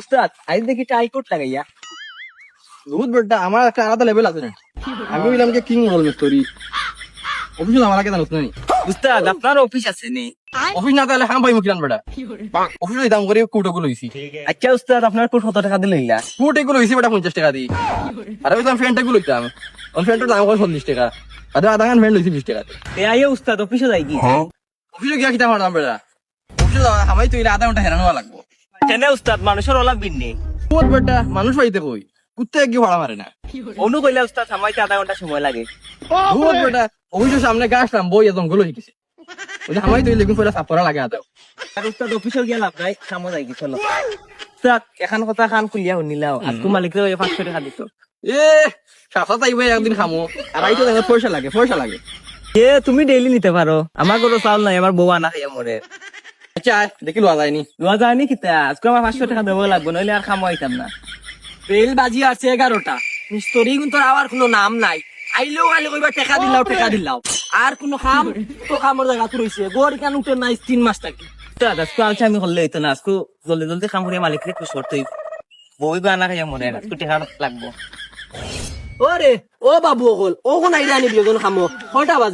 উস্তাদ আজ দেখি টাইকোট লাগাইয়া বহুত বড়টা আমার একটা আলাদা লেভেল আছে না আমি বললাম যে কিং হল মিস্ত্রি অফিস আমার আগে জানোস না নি উস্তাদ আপনার অফিস আছে নি অফিস না তাহলে হাম পাই মুখিলান বেটা অফিসে দাম করে কোটো গুলো হইছি আচ্ছা উস্তাদ আপনার কোট কত টাকা দিলে ইলা কোটে গুলো হইছি বেটা 50 টাকা দি আরে ওই ফ্যানটা গুলো লইতাম ওই ফ্যানটার দাম করে 40 টাকা আরে আধা গান ফ্যান লইছি 20 টাকা এ আইয়া উস্তাদ অফিসে যাই কি অফিসে গিয়া কিতা মারলাম বেটা অফিসে হামাই তো ইলা আধা ঘন্টা হেরানো লাগবো কেন উস্তাদ মানুষের ওলা বিননি বহুত বেটা মানুষ পাইতে কই কুত্তে গিয়ে ভাড়া মারে না অনু কইলা উস্তাদ আমাইতে আধা ঘন্টা সময় লাগে বহুত বেটা অফিসের সামনে গাছলাম বই একদম গুলো হইছে ওই হামাই তো লেগুন পয়লা সাপরা লাগে আদাও আর উস্তাদ অফিসে গিয়া লাভ নাই কামো যাই কি চলো উস্তাদ এখন কথা খান খুলিয়া শুনিলাও আর তো মালিকরে 500 টাকা দিত এ সাফা তাইবে একদিন খামো আর আইতো দেখো পয়সা লাগে এ তুমি ডেইলি নিতে পারো আমার কোনো চাউল নাই আমার বউ আনা খাইয়া মরে আচ্ছা দেখি লোয়া যায়নি লোয়া যায়নি কিতা আজকে আমার 500 টাকা দেবো লাগবে নইলে আর খামো আইতাম না বেল বাজি আছে 11টা মিস্তরি কিন্তু আর কোনো নাম নাই আইলেও কইবা টাকা দিলাও আর কোনো খাম তো খামর জায়গা তো রইছে গোর কেন উঠে নাই 3 মাস থাকি উস্তাদ আজকে আলছে আমি করলে হইতো না আজকে জলদি জলদি খাম করিয়া মালিকরে একটু শর্তই বই বা আনা খাইয়া মরে আজকে টাকা লাগবো ওরে ও বাবু ওগল ও কোন আইডিয়া নিবি কোন খামো কয়টা বাজে